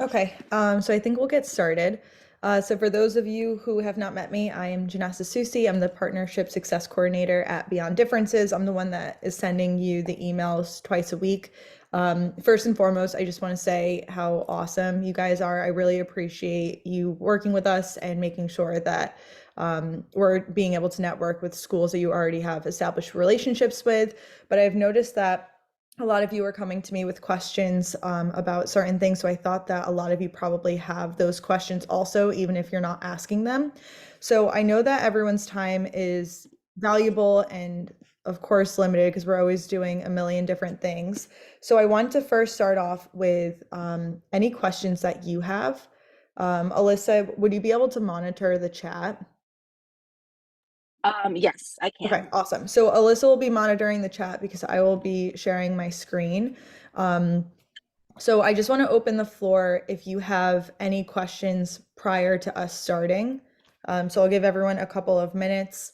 Okay, so I think we'll get started. So for those of you who have not met me, I am Janessa Susi. I'm the Partnership Success Coordinator at Beyond Differences. I'm the one that is sending you the emails twice a week. First and foremost, I just want to say how awesome you guys are. I really appreciate you working with us and making sure that we're being able to network with schools that you already have established relationships with. But I've noticed that a lot of you are coming to me with questions about certain things. So I thought that a lot of you probably have those questions also, even if you're not asking them. So I know that everyone's time is valuable and, of course, limited because we're always doing a million different things. So I want to first start off with any questions that you have. Alyssa, would you be able to monitor the chat? Yes, I Okay, can. awesome. So Alyssa will be monitoring the chat because I will be sharing my screen. Um, so I just want to open the floor if you have any questions prior to us starting. So I'll give everyone a couple of minutes.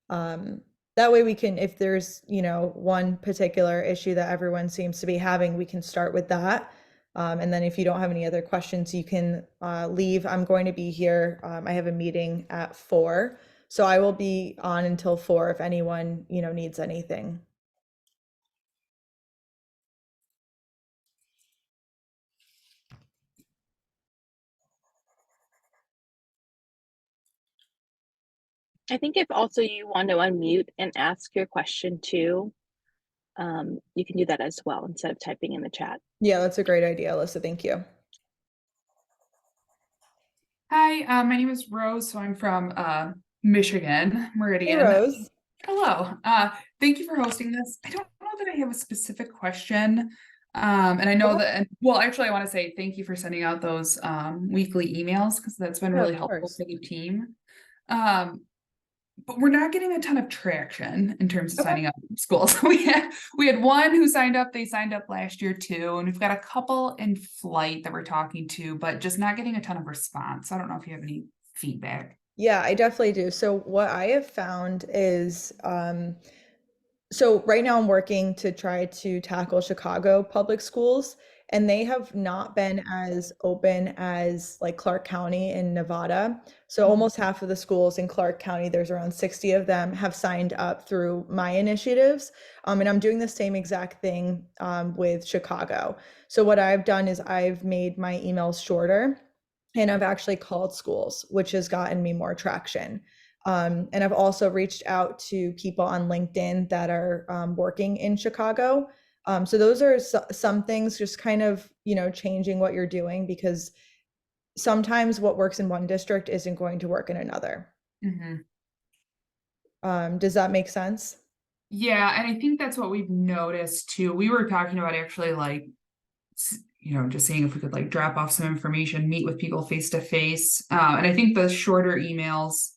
Um, that way we can, if there's, one particular issue that everyone seems to be having, we can start with that. And then if you don't have any other questions, you can leave. I'm going to be here. I have a meeting at 4. So I will be on until 4 if anyone, needs anything. I think if also you want to unmute and ask your question too, you can do that as well instead of typing in the chat. Yeah, that's a great idea, Alyssa. Thank you. Hi, my name is Rose, so I'm from Michigan, Hey, Meridian. Rose. Hello. Thank you for hosting this. I don't know that I have a specific question. And I know that, well, actually, I want to say thank you for sending out those weekly emaals because that's been Yeah, really of helpful course. for the team. But we're not getting a ton of traction in terms of Okay. signing up schools. We had one who signed up, they signed up last year too, and we've got a couple in flight that we're talking to, but just not getting a ton of response. I don't know if you have any feedback. Yeah, I definitely do. So what I have found is, so right now I'm working to try to tackle Chicago public schools, and they have not been as open as like Clark County in Nevada. So almost half of the schools in Clark County, there's around 60 of them, have signed up through my initiatives. And I'm doing the same exact thing with Chicago. So what I've done is I've made my emails shorter. And I've actually called schools, which has gotten me more traction. And I've also reached out to people on LinkedIn that are working in Chicago. So those are some things, just kind of, changing what you're doing because sometimes what works in one district isn't going to work in another. Mm-hmm. Does that make sense? Yeah, and I think that's what we've noticed too. We were talking about actually just seeing if we could like drop off some information, meet with people face to face. And I think the shorter emails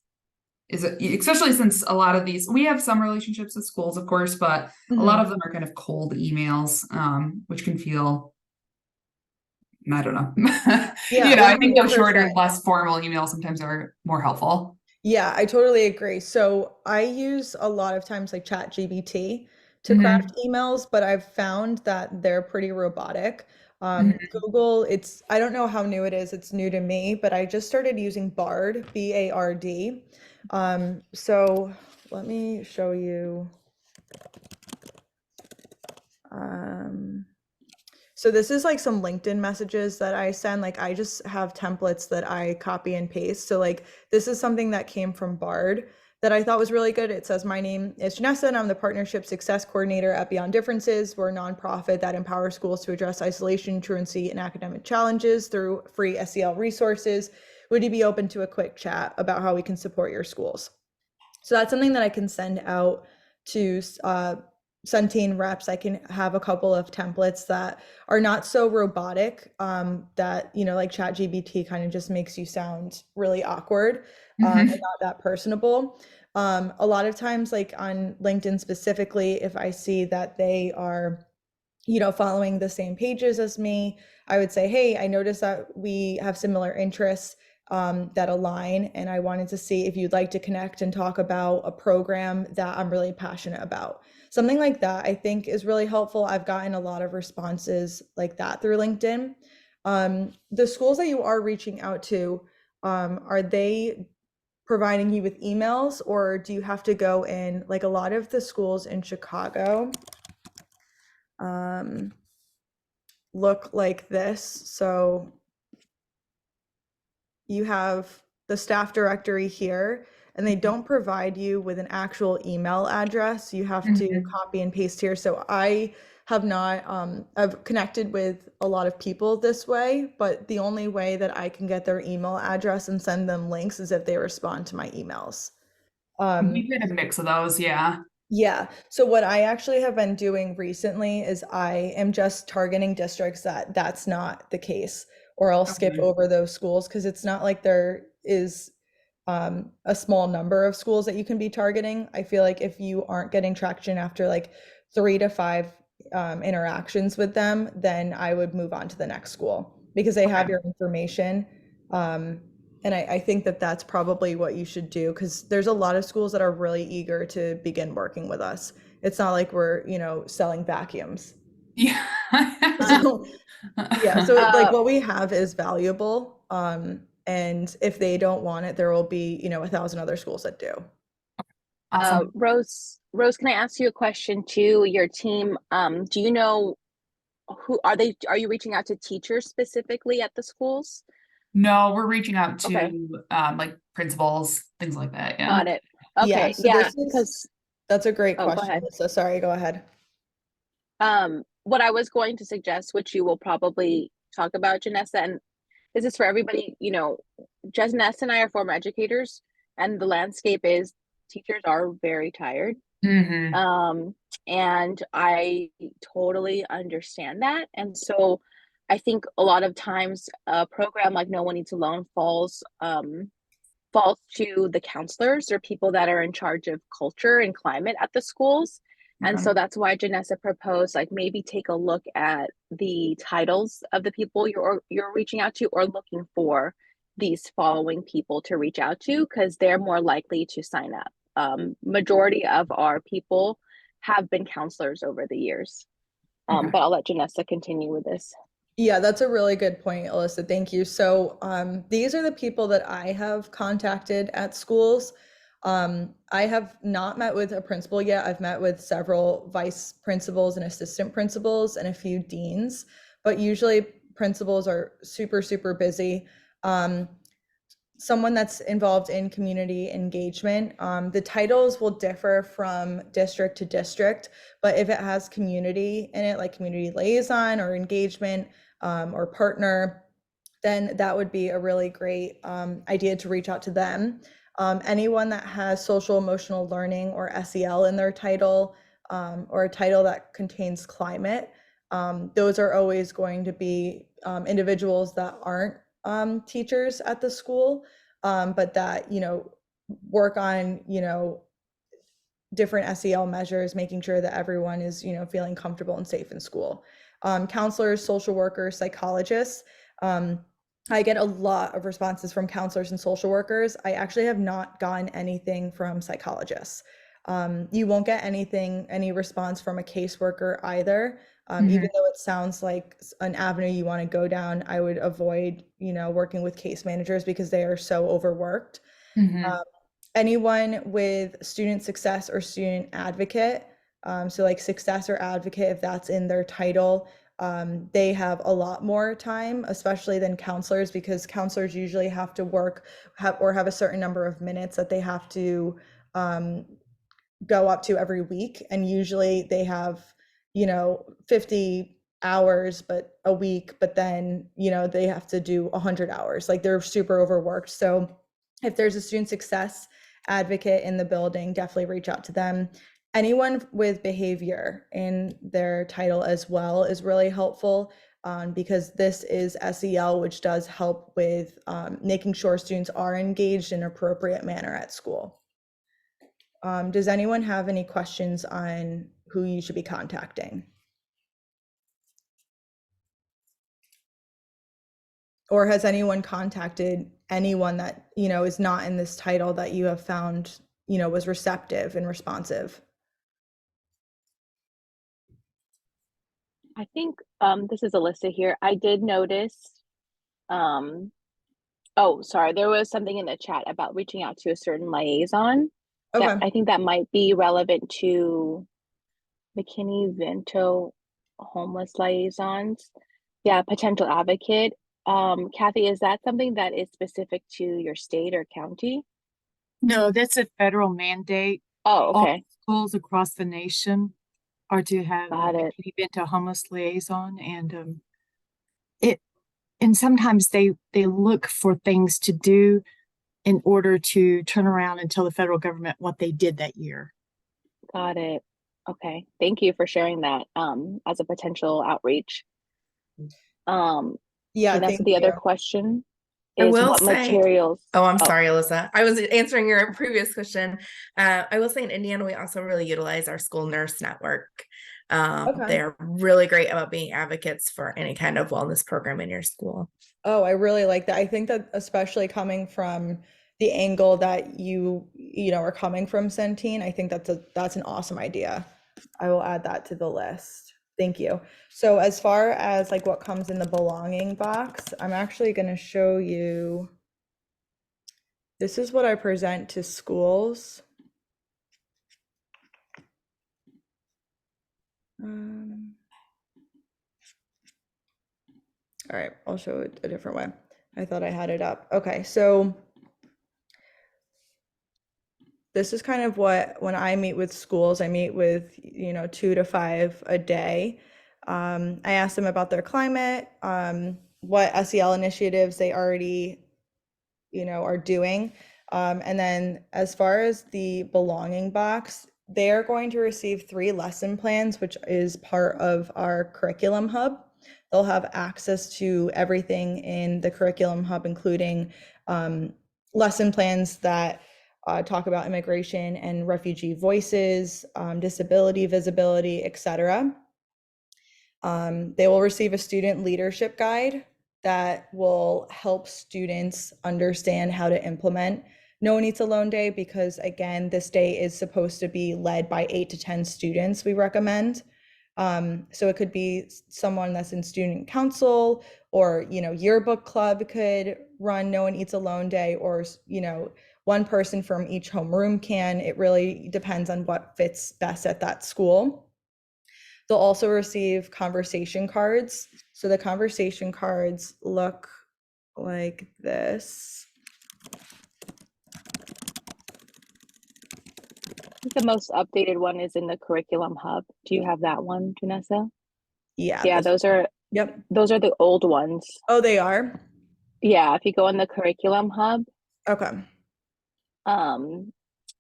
is especially since a lot of these, we have some relationships with schools, of course, but a lot Mhm. of them are kind of cold emails, which can feel, I don't know. Yeah, I think those shorter, 100%. less formal emails sometimes are more helpful. Yeah, I totally agree. So I use a lot of times like ChatGPT to Hmm. craft emails, but I've found that they're pretty robotic. Hmm. Google, I don't know how new it is, it's new to me, but I just started using Bard, B-A-R-D. So let me show you. Um, so this is like some LinkedIn messages that I send. Like I just have templates that I copy and paste. So like this is something that came from Bard that I thought was really good. It says, my name is Janessa and I'm the Partnership Success Coordinator at Beyond Differences. We're a nonprofit that empowers schools to address isolation, truancy, and academic challenges through free SEL resources. Would you be open to a quick chat about how we can support your schools? So that's something that I can send out to Centene reps. I can have a couple of templates that are not so robotic, that, like ChatGPT kind of just makes you sound really awkward, and Hmm. not that personable. A lot of times, like on LinkedIn specifically, if I see that they are, following the same pages as me, I would say, hey, I noticed that we have similar interests that align, and I wanted to see if you'd like to connect and talk about a program that I'm really passionate about. Something like that, I think, is really helpful. I've gotten a lot of responses like that through LinkedIn. The schools that you are reaching out to, are they providing you with emails, or do you have to go in? Like a lot of the schools in Chicago look like this. So you have the staff directory here, and they don't provide you with an actual email address. You have to copy and paste here. So I have not, I've connected with a lot of people this way, but the only way that I can get their email address and send them links is if they respond to my emails. We've had a mix of those, yeah. Yeah. So what I actually have been doing recently is I am just targeting districts that that's not the case, or I'll skip Okay. over those schools because it's not like there is a small number of schools that you can be targeting. I feel like if you aren't getting traction after like 3 to 5 interactions with them, then I would move on to the next school because they have Okay. your information. And I think that that's probably what you should do because there's a lot of schools that are really eager to begin working with us. It's not like we're, selling vacuums. Yeah. So yeah, so like Uh, what we have is valuable. And if they don't want it, there will be, 1,000 other schools that do. Awesome. Rose, can I ask you a question too? Your team, do you know are you reaching out to teachers specifically at the schools? No, we're reaching out Okay, to like principals, things like that. Yeah. got it. Yeah, Okay, so yeah, this is because that's a great oh, go question, ahead. Alyssa. Sorry, go ahead. What I was going to suggest, which you will probably talk about, Janessa, and this is for everybody, Janessa and I are former educators, and the landscape is teachers are very tired. Hmm. Um, and I totally understand that. And so I think a lot of times a program like No One Needs Alone falls to the counselors or people that are in charge of culture and climate at the schools. And Okay. so that's why Janessa proposed like maybe take a look at the titles of the people you're reaching out to, or looking for these following people to reach out to because they're more likely to sign up. Majority of our people have been counselors over the years. Okay. But I'll let Janessa continue with this. Yeah, that's a really good point, Alyssa. Thank you. So, these are the people that I have contacted at schools. I have not met with a principal yet. I've met with several vice principals and assistant principals and a few deans, but usually principals are super, super busy. Um, Someone that's involved in community engagement. The titles will differ from district to district, but if it has community in it, like community liaison or engagement or partner, then that would be a really great idea to reach out to them. Anyone that has social emotional learning or SEL in their title, or a title that contains climate, those are always going to be individuals that aren't teachers at the school, but that, work on, different SEL measures, making sure that everyone is, feeling comfortable and safe in school. Counselors, social workers, psychologists. I get a lot of responses from counselors and social workers. I actually have not gotten anything from psychologists. You won't get any response from a caseworker either. Even though it sounds like an avenue you want to go down, I would avoid, working with case managers because they are so overworked. Hmm. Anyone with student success or student advocate, so like success or advocate, if that's in their title, they have a lot more time, especially than counselors, because counselors usually have to have a certain number of minutes that they have to go up to every week. And usually they have, 50 hours, but a week, but then, they have to do 100 hours. Like they're super overworked. So if there's a student success advocate in the building, definitely reach out to them. Anyone with behavior in their title as well is really helpful, because this is SEL, which does help with making sure students are engaged in an appropriate manner at school. Does anyone have any questions on who you should be contacting? Or has anyone contacted anyone that, is not in this title that you have found, was receptive and responsive? I think this is Alyssa here. I did notice um oh sorry, there was something in the chat about reaching out to a certain liaison that Okay. I think that might be relevant to McKinney-Vento homeless liaisons. Yeah, potential advocate. Kathy, is that something that is specific to your state or county? No, that's a federal mandate. Oh, All okay. schools across the nation are to have a Got it. McKinney-Vento homeless liaison, and it and sometimes they look for things to do in order to turn around and tell the federal government what they did that year. Got it. Okay. Thank you for sharing that as a potential outreach. Um, Yeah, Janessa, thank the other you. question I is will what say, materials? oh, I'm Oh, sorry, Alyssa. I was answering your previous question. I will say in Indiana, we also really utilize our school nurse network. Okay. They're really great about being advocates for any kind of wellness program in your school. Oh, I really like that. I think that especially coming from the angle that you know, are coming from Centene, I think that's an awesome idea. I will add that to the list. Thank you. So as far as like what comes in the belonging box, I'm actually going to show you. This is what I present to schools. All right, I'll show it a different way. I thought I had it up. Okay, so this is kind of what, when I meet with schools, I meet with, 2 to 5 a day. I ask them about their climate, what SEL initiatives they already, are doing. And then as far as the belonging box, they're going to receive 3 lesson plans, which is part of our curriculum hub. They'll have access to everything in the curriculum hub, including lesson plans that talk about immigration and refugee voices, disability visibility, etc. They will receive a student leadership guide that will help students understand how to implement No One Eats Alone Day, because again, this day is supposed to be led by 8 to 10 students, we recommend. So it could be someone that's in student council, or, yearbook club could run No One Eats Alone Day, or, one person from each homeroom can. It really depends on what fits best at that school. They'll also receive conversation cards. So the conversation cards look like this. I think the most updated one is in the curriculum hub. Do you have that one, Janessa? Yeah. Yeah, Yep. those are the old ones. Oh, they are? Yeah, if you go in the curriculum hub, Okay.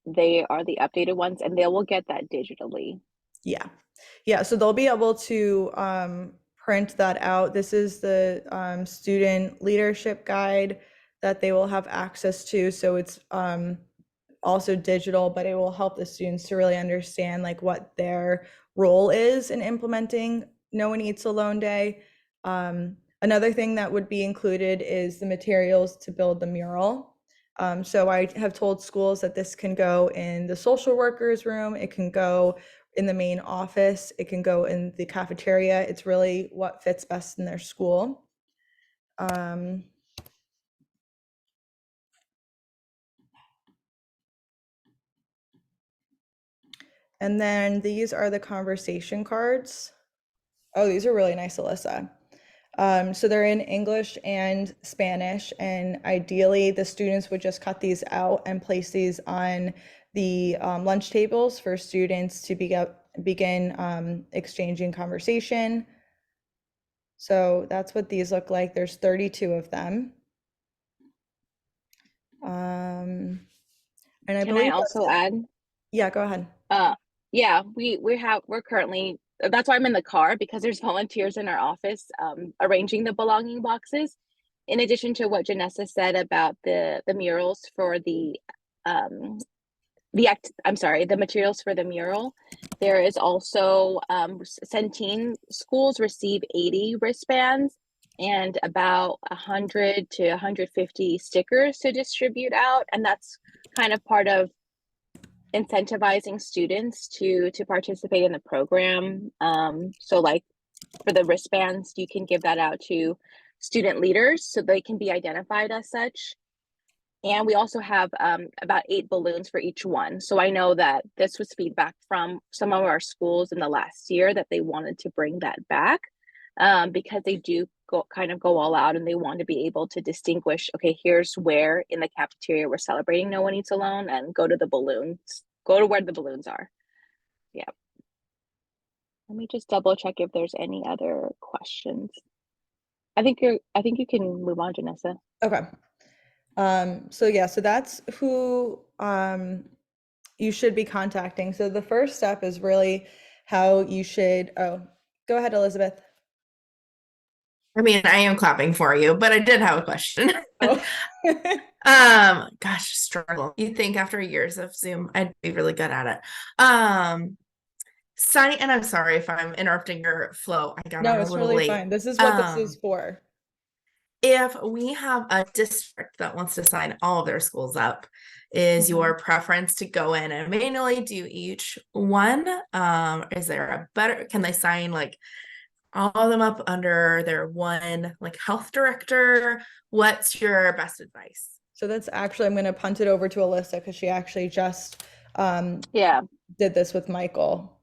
they are the updated ones, and they will get that digitally. Yeah. Yeah. So they'll be able to print that out. This is the student leadership guide that they will have access to. So it's also digital, but it will help the students to really understand like what their role is in implementing No One Eats Alone Day. Another thing that would be included is the materials to build the mural. So I have told schools that this can go in the social workers room, it can go in the main office, it can go in the cafeteria. It's really what fits best in their school. And then these are the conversation cards. Oh, these are really nice, Alyssa. So they're in English and Spanish, and ideally the students would just cut these out and place these on the lunch tables for students to begin exchanging conversation. So that's what these look like. There's 32 of them. And I Can believe I also add? Yeah, go ahead. Yeah, we're currently, that's why I'm in the car, because there's volunteers in our office arranging the belonging boxes. In addition to what Janessa said about the murals for the materials for the mural, there is also Centene schools receive 80 wristbands and about 100 to 150 stickers to distribute out, and that's kind of part of incentivizing students to participate in the program. So like For the wristbands, you can give that out to student leaders so they can be identified as such. And we also have about 8 balloons for each one. So I know that this was feedback from some of our schools in the last year that they wanted to bring that back because they do go all out, and they want to be able to distinguish, okay, here's where in the cafeteria we're celebrating No One Eats Alone, and go to the balloons, go to where the balloons are. Yeah. Let me just double check if there's any other questions. I think you can move on, Janessa. Okay. So yeah, so that's who you should be contacting. So the first step is really how you should, oh, go ahead, Elizabeth. I mean, I am clapping for you, but I did have a question. Oh. Gosh, struggle. You'd think after years of Zoom, I'd be really good at it. Signing, and I'm sorry if I'm interrupting your flow. I got No, on a it's little really late. fine. This is what this is for. If we have a district that wants to sign all of their schools up, is your preference to go in and manually do each one? Is there a better, can they sign like all of them up under their one like health director? What's your best advice? So that's actually, I'm going to punt it over to Alyssa because she actually just Yeah. did this with Michael.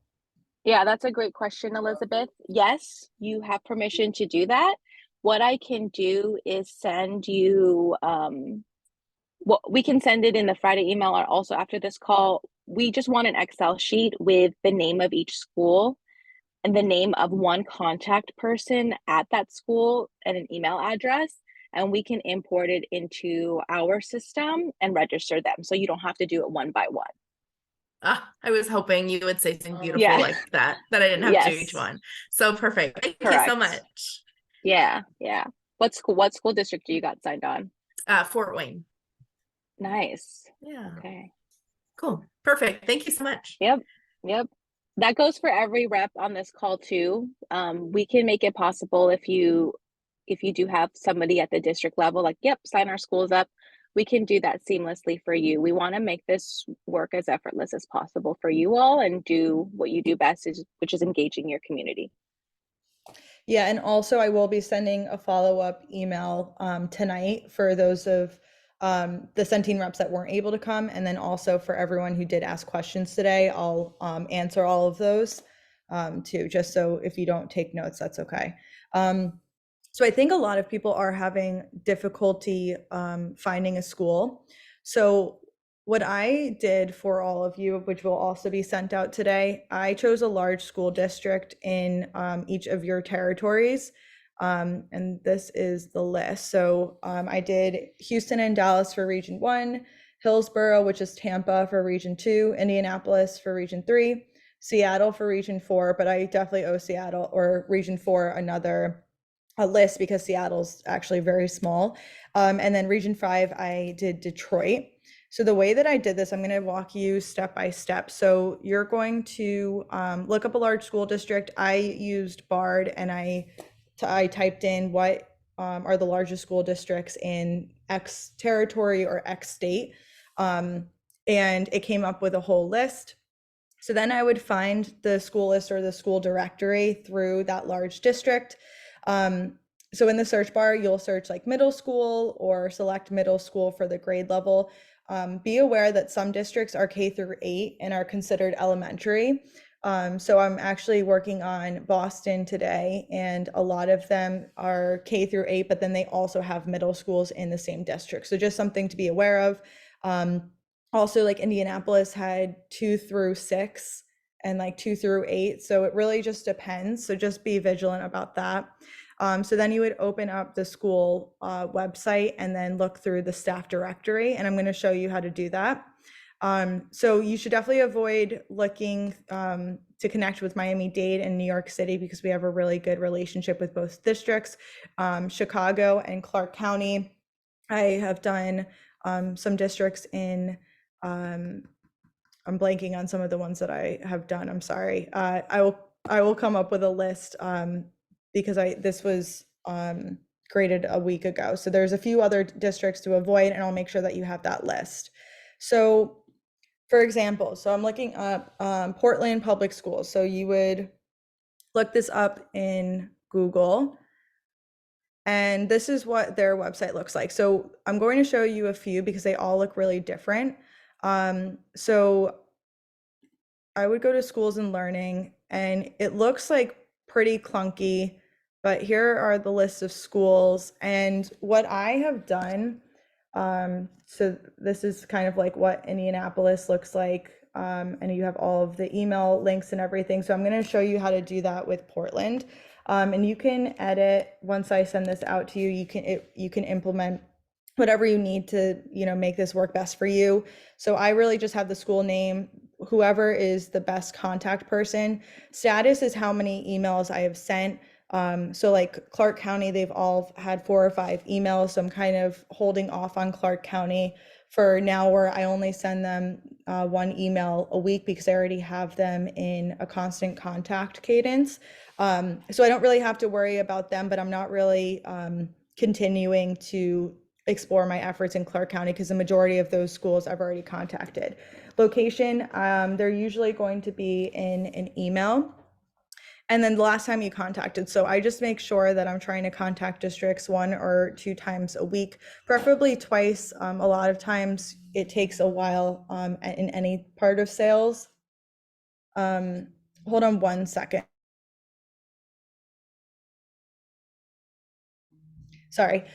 Yeah, that's a great question, Elizabeth. Yes, you have permission to do that. What I can do is send you, well, we can send it in the Friday email or also after this call. We just want an Excel sheet with the name of each school and the name of one contact person at that school and an email address. And we can import it into our system and register them. So you don't have to do it one by one. I was hoping you would say something beautiful Yeah. like that I didn't have to do each one. So perfect. Thank you so much. Yeah. What school district do you got signed on? Fort Wayne. Nice. Yeah. Okay. Cool. Perfect. Thank you so much. Yep. That goes for every rep on this call too. We can make it possible if you do have somebody at the district level, like, yep, sign our schools up. We can do that seamlessly for you. We want to make this work as effortless as possible for you all and do what you do best, which is engaging your community. Yeah, and also I will be sending a follow-up email tonight for those of the Centene reps that weren't able to come, and then also for everyone who did ask questions today, I'll answer all of those too, just so if you don't take notes, that's okay. So I think a lot of people are having difficulty finding a school. So what I did for all of you, which will also be sent out today, I chose a large school district in each of your territories. And this is the list. So I did Houston and Dallas for Region 1, Hillsborough, which is Tampa, for Region 2, Indianapolis for Region 3, Seattle for Region 4, but I definitely owe Seattle or Region 4 a list because Seattle's actually very small. And then Region 5, I did Detroit. So the way that I did this, I'm going to walk you step by step. So you're going to look up a large school district. I used BARD and I typed in what are the largest school districts in X territory or X state. And it came up with a whole list. So then I would find the school list or the school directory through that large district. So in the search bar, you'll search like middle school or select middle school for the grade level. Be aware that some districts are K through 8 and are considered elementary. So I'm actually working on Boston today, and a lot of them are K through 8, but then they also have middle schools in the same district. So just something to be aware of. Also, like Indianapolis had 2 through 6 and like 2 through 8. So it really just depends. So just be vigilant about that. So then you would open up the school website and then look through the staff directory. And I'm going to show you how to do that. So you should definitely avoid looking to connect with Miami-Dade and New York City because we have a really good relationship with both districts. Chicago and Clark County. I have done some districts in, I'm blanking on some of the ones that I have done. I'm sorry. I will come up with a list because this was created a week ago. So there's a few other districts to avoid, and I'll make sure that you have that list. So for example, so I'm looking up Portland Public Schools. So you would look this up in Google. And this is what their website looks like. So I'm going to show you a few because they all look really different. So I would go to schools and learning, and it looks like pretty clunky, but here are the lists of schools. And what I have done, so this is kind of like what Indianapolis looks like. And you have all of the email links and everything. So I'm going to show you how to do that with Portland. And you can edit once I send this out to you. You can implement whatever you need to, make this work best for you. So I really just have the school name, whoever is the best contact person. Status is how many emails I have sent. So like Clark County, they've all had 4 or 5 emails. So I'm kind of holding off on Clark County for now, where I only send them 1 email a week because I already have them in a constant contact cadence. So I don't really have to worry about them, but I'm not really continuing to explore my efforts in Clark County because the majority of those schools I've already contacted. Location, they're usually going to be in an email. And then the last time you contacted. So I just make sure that I'm trying to contact districts 1 or 2 times a week, preferably twice. A lot of times it takes a while in any part of sales. Hold on 1 second. Sorry.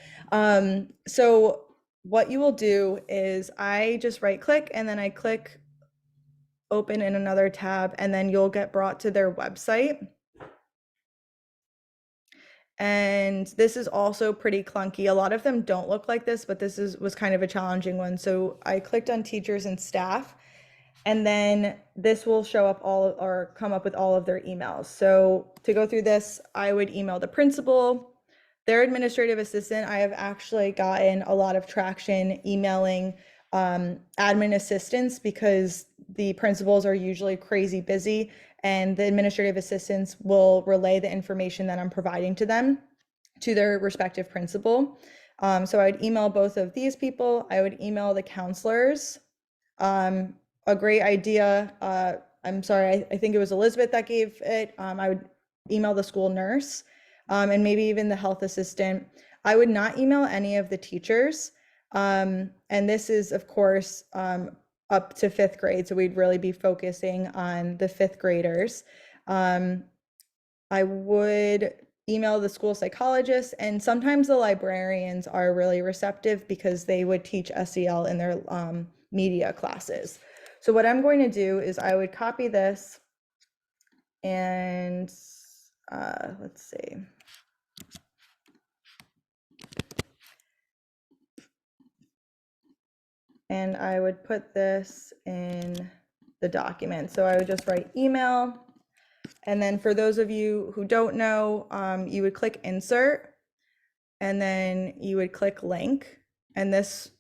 So what you will do is I just right click and then I click open in another tab, and then you'll get brought to their website. And this is also pretty clunky. A lot of them don't look like this, but this was kind of a challenging one. So I clicked on teachers and staff, and then this will show up or come up with all of their emails. So to go through this, I would email the principal, their administrative assistant. I have actually gotten a lot of traction emailing admin assistants because the principals are usually crazy busy, and the administrative assistants will relay the information that I'm providing to them to their respective principal. So I would email both of these people. I would email the counselors. A great idea. I'm sorry, I think it was Elizabeth that gave it. I would email the school nurse and maybe even the health assistant. I would not email any of the teachers. And this is, of course, up to 5th grade. So we'd really be focusing on the 5th graders. I would email the school psychologist, and sometimes the librarians are really receptive because they would teach SEL in their media classes. So what I'm going to do is I would copy this and let's see. And I would put this in the document. So I would just write email. And then for those of you who don't know, you would click insert, and then you would click link. And this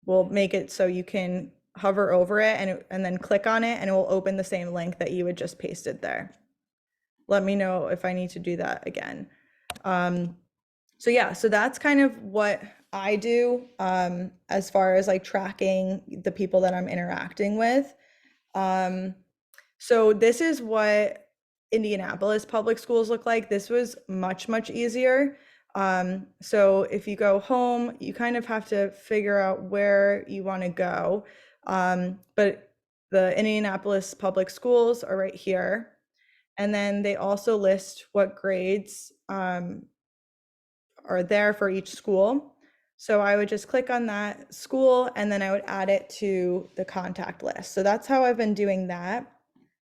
will make it so you can hover over it and then click on it, and it will open the same link that you had just pasted there. Let me know if I need to do that again. So yeah, so that's kind of what I do as far as like tracking the people that I'm interacting with. So this is what Indianapolis public schools look like. This was much, much easier. So if you go home, you kind of have to figure out where you want to go. But the Indianapolis public schools are right here. And then they also list what grades are there for each school. So I would just click on that school, and then I would add it to the contact list. So that's how I've been doing that.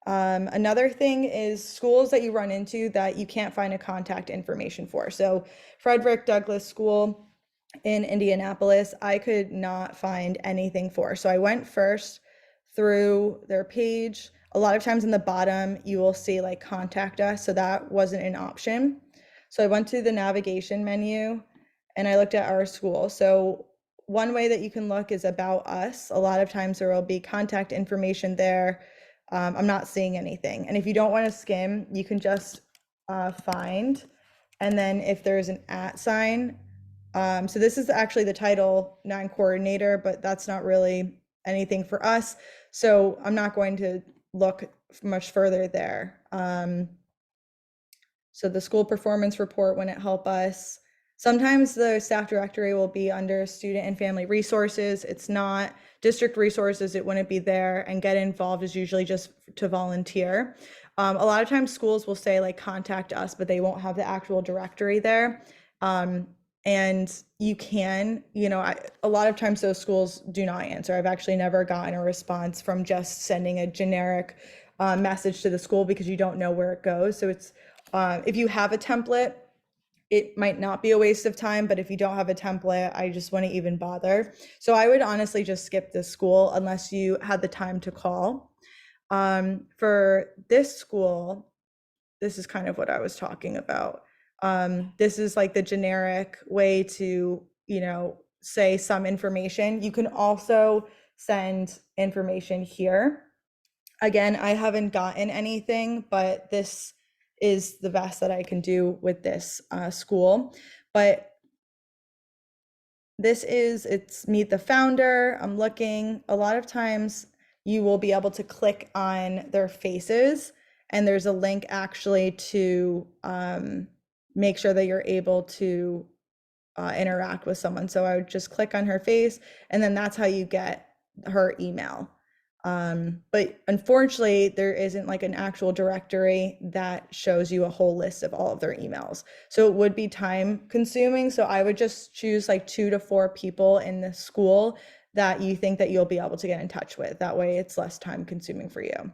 Another thing is schools that you run into that you can't find a contact information for. So Frederick Douglass School in Indianapolis, I could not find anything for. So I went first through their page. A lot of times in the bottom, you will see like contact us. So that wasn't an option. So I went to the navigation menu and I looked at our school. So one way that you can look is about us. A lot of times there will be contact information there. I'm not seeing anything. And if you don't want to skim, you can just find. And then if there's an @ sign, so this is actually the Title IX coordinator, but that's not really anything for us. So I'm not going to look much further there. So the school performance report wouldn't help us. Sometimes the staff directory will be under student and family resources. It's not district resources. It wouldn't be there, and get involved is usually just to volunteer. A lot of times schools will say like contact us, but they won't have the actual directory there. And you can, a lot of times those schools do not answer. I've actually never gotten a response from just sending a generic message to the school, because you don't know where it goes. So it's, if you have a template, it might not be a waste of time, but if you don't have a template, I just wouldn't even bother. So I would honestly just skip this school unless you had the time to call. For this school, this is kind of what I was talking about. This is like the generic way to, say some information. You can also send information here. Again, I haven't gotten anything, but this is the best that I can do with this school. But it's meet the founder. I'm looking, a lot of times you will be able to click on their faces, and there's a link actually to make sure that you're able to interact with someone. So I would just click on her face, and then that's how you get her email. But unfortunately, there isn't like an actual directory that shows you a whole list of all of their emails. So it would be time consuming. So I would just choose like 2 to 4 people in the school that you think that you'll be able to get in touch with. That way it's less time consuming for you.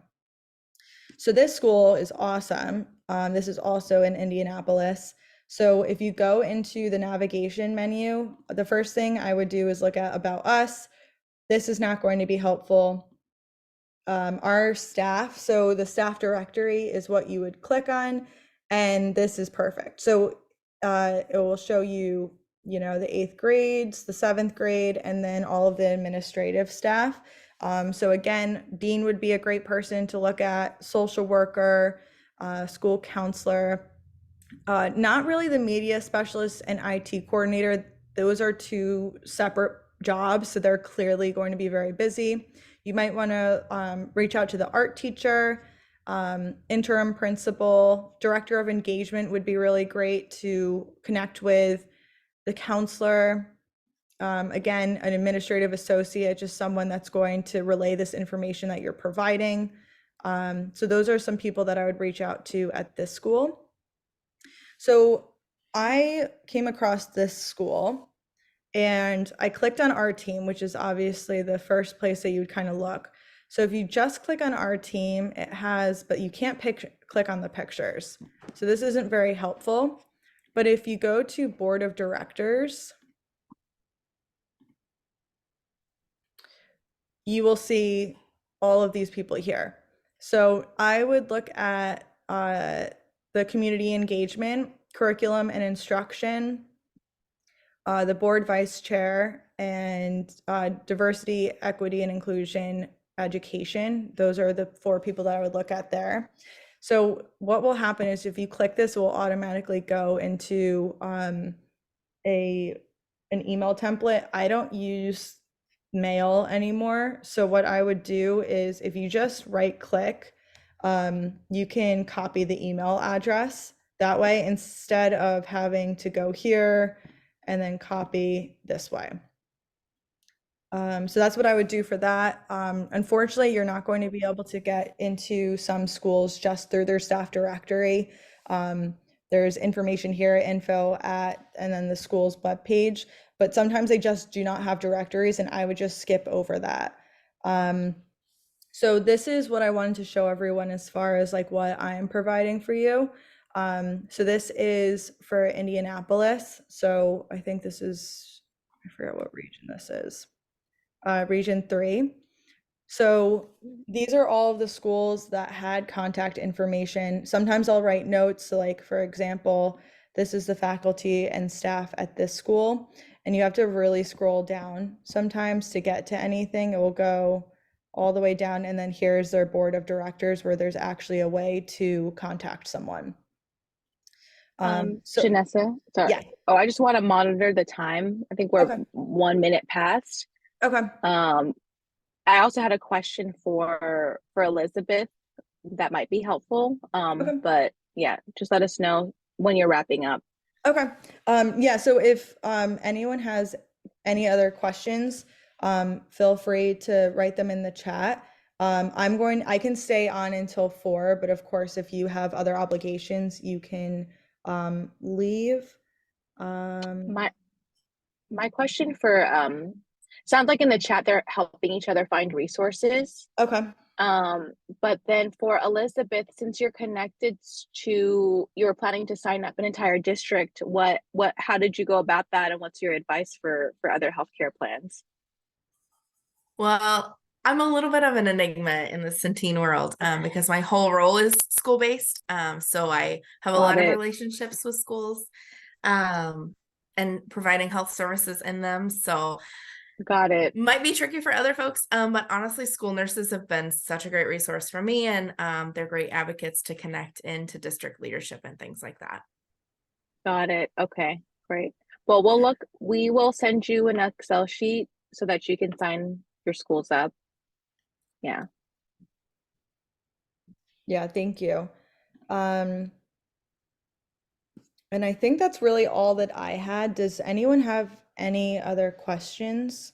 So this school is awesome. This is also in Indianapolis. So if you go into the navigation menu, the first thing I would do is look at About Us. This is not going to be helpful. Our staff, so the staff directory is what you would click on, and this is perfect. So it will show you, the 8th grades, the 7th grade, and then all of the administrative staff. So again, dean would be a great person to look at, social worker, school counselor, not really the media specialist and IT coordinator. Those are 2 separate jobs, so they're clearly going to be very busy. You might want to reach out to the art teacher, interim principal, director of engagement would be really great to connect with, the counselor, again, an administrative associate, just someone that's going to relay this information that you're providing. So those are some people that I would reach out to at this school. So I came across this school, and I clicked on our team, which is obviously the first place that you would kind of look. So if you just click on our team, it has, but you can't click on the pictures. So this isn't very helpful. But if you go to Board of Directors, you will see all of these people here. So I would look at the community engagement, curriculum and instruction, the board vice chair, and diversity, equity, and inclusion education. Those are the 4 people that I would look at there. So what will happen is if you click this, it will automatically go into an email template. I don't use mail anymore. So what I would do is if you just right click, you can copy the email address. That way, instead of having to go here and then copy this way. So that's what I would do for that. Unfortunately, you're not going to be able to get into some schools just through their staff directory. There's information here, info at, and then the school's webpage, but sometimes they just do not have directories, and I would just skip over that. So this is what I wanted to show everyone as far as like what I'm providing for you. So this is for Indianapolis. So I think this is, I forget what region this is, region 3. So these are all of the schools that had contact information. Sometimes I'll write notes. So like, for example, this is the faculty and staff at this school, and you have to really scroll down sometimes to get to anything. It will go all the way down, and then here's their board of directors where there's actually a way to contact someone. So Janessa, sorry. yeah. Oh, I just want to monitor the time. I think we're Okay. 1 minute past. Okay. I also had a question for Elizabeth. that might be helpful. Okay. But yeah, just let us know when you're wrapping up. Okay. Yeah, so if anyone has any other questions, feel free to write them in the chat. I can stay on until 4, but of course, if you have other obligations, you can leave. My question for sounds like in the chat they're helping each other find resources. Okay. But then for Elizabeth, since you're connected to, you're planning to sign up an entire district, how did you go about that, and what's your advice for other healthcare plans? Well, I'm a little bit of an enigma in the Centene world because my whole role is school-based. So I have a lot of relationships with schools and providing health services in them. So Got it. might be tricky for other folks, but honestly, school nurses have been such a great resource for me, and they're great advocates to connect into district leadership and things like that. Got it. Okay, great. Well, we will send you an Excel sheet so that you can sign your schools up. Yeah. Yeah, thank you. And I think that's really all that I had. Does anyone have any other questions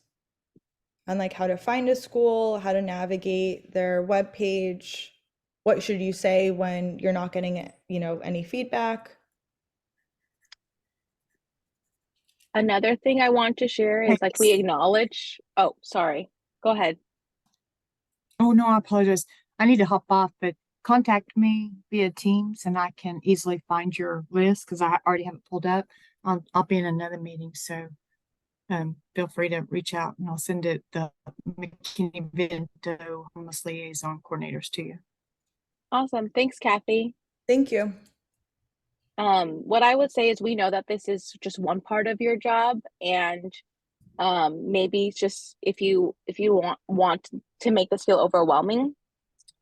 on like how to find a school, how to navigate their webpage? What should you say when you're not getting, any feedback? Another thing I want to share is like we acknowledge. Oh, sorry. Go ahead. Oh, no, I apologize. I need to hop off, but contact me via Teams and I can easily find your list because I already have it pulled up. I'll be in another meeting, so feel free to reach out and I'll send it the McKinney-Vento homeless liaison coordinators to you. Awesome. Thanks, Kathy. Thank you. What I would say is we know that this is just one part of your job, and maybe just if you want to make this feel overwhelming,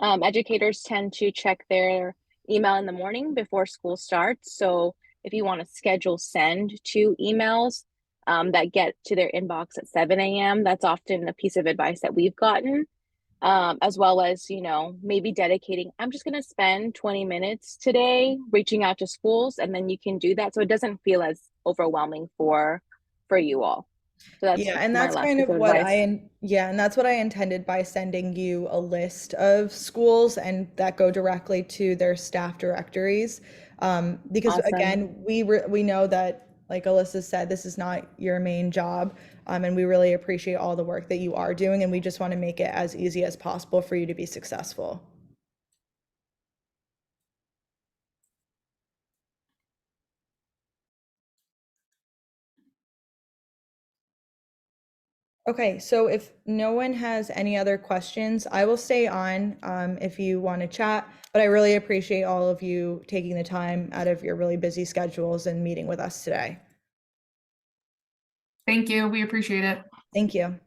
educators tend to check their email in the morning before school starts. So if you want to schedule send to emails that get to their inbox at 7 a.m., that's often a piece of advice that we've gotten. As well as, maybe dedicating, I'm just going to spend 20 minutes today reaching out to schools, and then you can do that. So it doesn't feel as overwhelming for you all. So that's and my that's last kind piece of of what advice. and that's what I intended by sending you a list of schools and that go directly to their staff directories. Because Awesome. again, we know that, like Alyssa said, this is not your main job. And we really appreciate all the work that you are doing, and we just want to make it as easy as possible for you to be successful. Okay, so if no one has any other questions, I will stay on if you want to chat, but I really appreciate all of you taking the time out of your really busy schedules and meeting with us today. Thank you. We appreciate it. Thank you.